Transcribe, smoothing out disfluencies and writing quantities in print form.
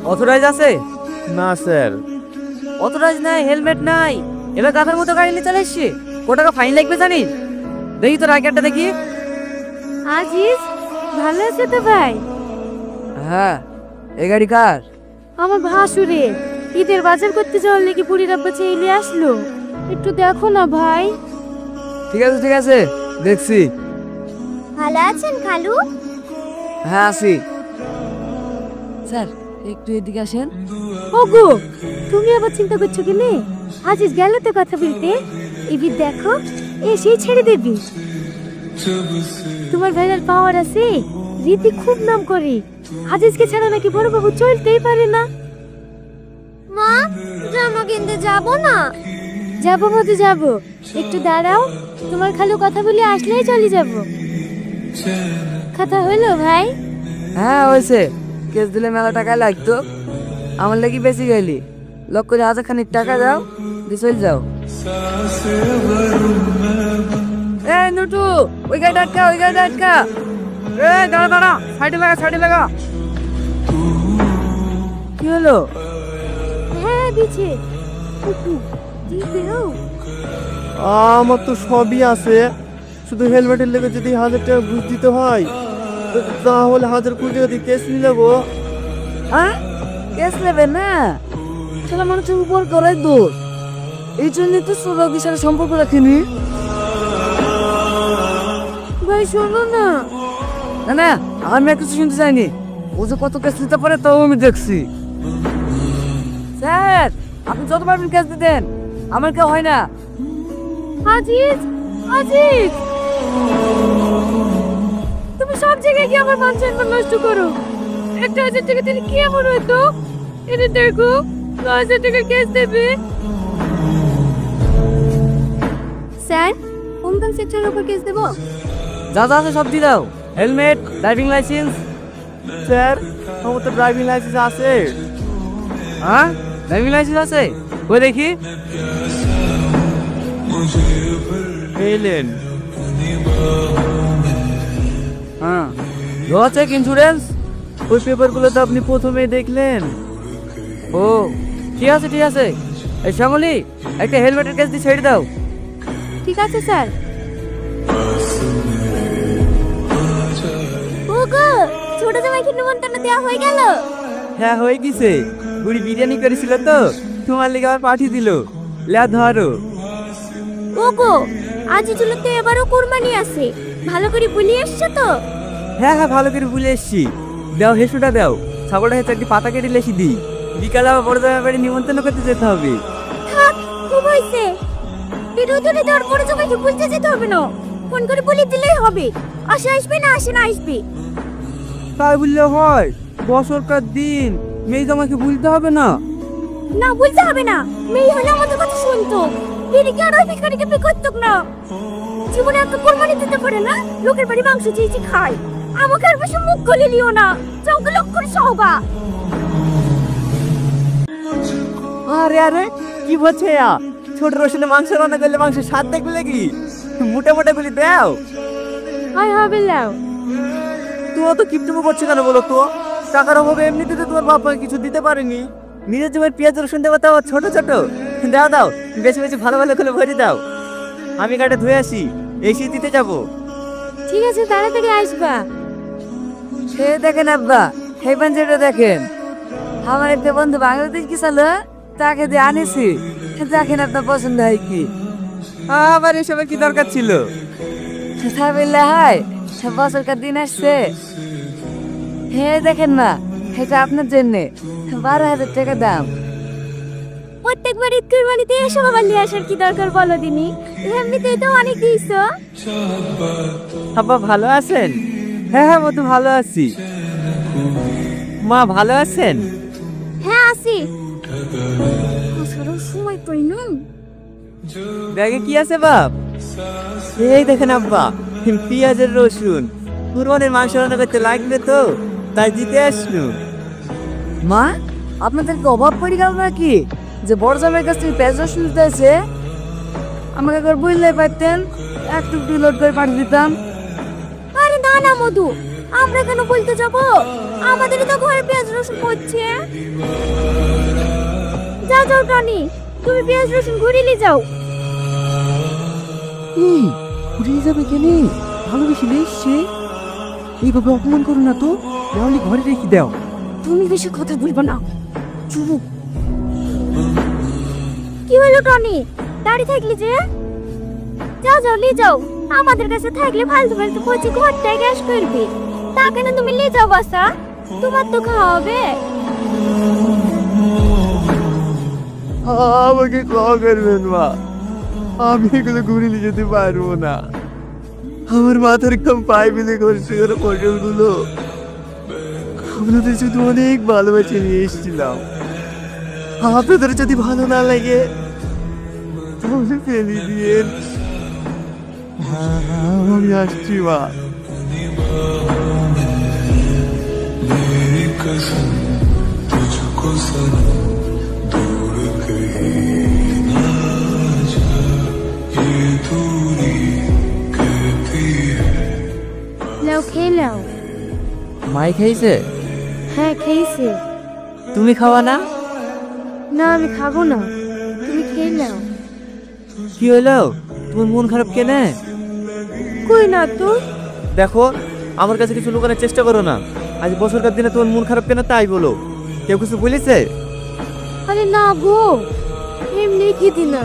Authorize আছে? না sir. Authorize নাই, হেলমেট নাই, এবার গাধার মতো গাড়ি নিয়ে চলে এসছি। কত টাকা ফাইন লাগবে জানিস? দেখি তোর আই কার্ডটা দেখি। আজিজ ভালো আছে তো ভাই? হ্যাঁ। এই গাড়ি কার? আমার ভাসুরে ঈদের বাজার করতে যাওয়ার লেগে বুড়ির আব্বা চাইলে আসলো, একটু দেখো না ভাই। ঠিক আছে ঠিক আছে, দেখছি। ভালো আছেন খালু? হ্যাঁ আছি। স্যার একটু এদিকে আসেন। ওগো তুমি আবার চিন্তা করছো কি নে? আজিজ গেল তো কথা বলতে, এবার দেখো এসেই ছেড়ে দেবি। তোমার ভাইয়ের পাওয়ার আছে, রীতি খুব নাম করে। আজিজকে ছাড়া নাকি বড় বাবু চলতেই পারে না। মা জামা কিনতে যাবো না? যাবো মতো যাবো, একটু দাঁড়াও, তোমার খালু কথা বলে আসলেই চলে যাবো। কথা হলো ভাই? হ্যাঁ হয়েছে, কেস দিলে মেলা টাকা লাগতো, আমার লাগি বেশি গেলি। লক্ষ করে 1000 খানিক টাকা দাও, দিয়ে চলে যাও। এই নুটু, ওই গাড়িটা আটকা, ওই গাড়িটা আটকা। এই দাঁড়া দাঁড়া, সাইডে লাগা, সাইডে লাগা। কি হলো? হ্যাঁ দিছে। আমার তো সবই আছে, শুধু হেলমেটের লেগে যদি 1000 টাকা ঘুষ দিতে হয় তাহলে 1000 কোটি টাকা দিয়ে কেস নিয়ে যাবো। হ্যাঁ কেস নেবে না? সেটা মানুষের উপর করাই দোষ, এই জন্য তো সৌরভের সাথে সম্পর্ক রাখিনি। ভাই শোনো না। না না, আমি আর কিছু শুনতে চাইনি। ও যে কত কেস নিতে পারে তাও আমি দেখছি। স্যার আপনি যত পারবেন কেস দিতেন, আমার কেউ হয় না। আজিজ, আজিজ তুমি সব জায়গায় কি আমার মান সম্মান নষ্ট করো? 1000 টাকা দিলে কি এমন হতো? এটা দেখো 1000 টাকার কেস দেবে। স্যার হোমগার্ড সেক্টরের উপর কেস দেবো? যা যা আছে সব দিয়ে দাও, হেলমেট, ড্রাইভিং লাইসেন্স। স্যার আমার তো ড্রাইভিং লাইসেন্স আছে। হ্যাঁ ড্রাইভিং লাইসেন্স আছে, কই দেখি। এলেন। হ্যাঁ চেক ইন্স্যুরেন্স। ওই পেপারগুলো তো আপনি প্রথমেই দেখলেন। ও ঠিক আছে ঠিক আছে। এই শ্যামলি, একটা হেলমেটের কেস দিয়ে ছেড়ে দাও। ঠিক আছে স্যার। ওগো ছোট জামাইকে নিমন্ত্রণ দেওয়া হয়ে গেল? হ্যাঁ হয়ে গেছে, বুড়ি বিরিয়ানি করেছিল তো তোমার লেগে আমার পাঠিয়ে দিল। লে ধরো। ওগো আজি চলে তো এবারও কুরবানি আছে, ভালো করে বলি এসছো তো? হ্যাঁ হ্যাঁ ভালো করে ভুলে এসছি। দাও হেসুটা দাও, ছাগলটা হেসে একটি পাতা কেটে লেসি দিই। বিকালে আবার বড় জামাই বাড়ি নিমন্ত্রণ করতে যেতে হবে। থাক খুব হয়েছে, বিরোধী দেওয়ার বড় জামাইকে বলতে যেতে হবে না, ফোন করে বলে দিলেই হবে। আসে আসবে না আসে না আসবে। তাই বললে হয়? বছরকার দিন মেয়ে জামাইকে ভুলতে হবে না? না বলতে হবে না, মেয়ে হলে আমাদের কথা শুনতো, বিড়িকে আর ওই ভিখারিকে বিয়ে করতো না। জীবনে এত কোরবানি দিতে পারে না, লোকের বাড়ি মাংস চেয়েছি খায়। আমাকে আর বেশি মুখ খুলে নিও না, চৌকে লোক করে সহবা। আরে আরে কি বলছে? ছোট রসুনে মাংস রান্না করলে মাংস স্বাদ দেখবে নাকি? মোটা মোটা গুলি দাও। হয় হবে লাও। তোমার তো কিপটুমো করছে কেন বলো তো? টাকার অভাবে এমনিতে তো তোমার বাবা কিছু দিতে পারেনি। নিজের জমির পেঁয়াজ রসুন দেওয়া তাও ছোট ছোট। দাও দাও, বেশি বেশি ভালো ভালো করে ভরে দাও। আমি গাড়ি ধুয়ে আসি, এসে দিতে যাবো। ঠিক আছে তাড়াতাড়ি আসবা। সে দেখেন আব্বা, এই পাঞ্জাবিটা দেখেন, আমার একটা বন্ধু বাংলাদেশ গেছিল, তাকে দিয়ে আনেছি। দেখেন আপনার পছন্দ হয় কি? আবার এসবের কি দরকার ছিল? তাই বললে হয়? বছরকার দিন আসছে। হ্যাঁ দেখেন না, এটা আপনার জন্য 12,000 টাকা দাম। প্রত্যেকবার ঈদ কুরবানিতে এসব আবার নিয়ে আসার কি দরকার বলো দিনি? এমনিতেই তো অনেক দিয়েছো। আব্বা ভালো আছেন? হ্যাঁ হ্যাঁ মতো ভালো আছি। মা ভালো আছেন? হ্যাঁ আছি। সময় পাই না। ব্যাগে কি আছে বাপ? এই দেখেন আব্বা, পেঁয়াজের রসুন, কুরবানির মাংস রান্না করতে লাগবে তো, তাই দিতে আসলু। মা আপনাদেরকে অভাব পড়ে গেল নাকি যে বড় জামাইয়ের কাছ থেকে পেঁয়াজ রসুন দিতে আছে? আমাকে একবার বুঝলে পারতেন, একটু লোড করে পাঠিয়ে দিতাম। আরে না না মধু, আমরা কেন বলতে যাব? আমাদেরই তো ঘরে পেঁয়াজ রসুন পড়ছে। যাও যাও টনি, তুমি পেঁয়াজ রসুন ঘুরিয়ে নিয়ে যাও। এই ঘুরিয়ে যাবে কেনে? ভালোবেসে এসছে, এইভাবে অপমান করো না তো, তাহলে ঘরে রেখে দাও। তুমি বেশি কথা বলবো না, চুপ। কি হলো টনি, দাঁড়িয়ে থাকলি যে? যাও যাও নিয়ে যাও, আমাদের কাছে থাকলে ফালতু ফালতু পচে ঘরটায় গ্যাস করবে। তা কেন তুমি নিয়ে যাও বাসা, তোমার তো খাওয়া হবে। আমাকে ক্ষমা করবেন মা, আমি এগুলো ঘুরে নিয়ে যেতে পারবো না। আমার মাথার কম পায়ে মিলে করছে ওরা পটলগুলো, আপনাদের শুধু অনেক ভালোবাসে নিয়ে এসেছিলাম। আপনাদের যদি ভালো না লাগে তাহলে ফেলে দিয়েন। আমি আসছি মা। নাও খেয়ে নাও। মাই খাইছে? হ্যাঁ খেয়েছে। তুমি খাওয়া না? না আমি খাবো না, তুমি খেয়ে নাও। কি হলো, তোমার মন খারাপ কেনে? কই না তো। দেখো, আমার কাছে কিছু লুকানোর চেষ্টা করো না। আজ বছরকার দিনে তোমার মন খারাপ কেন তাই বলো। কেউ কিছু বলেছে? আরে না গো, এমনি খেতে না।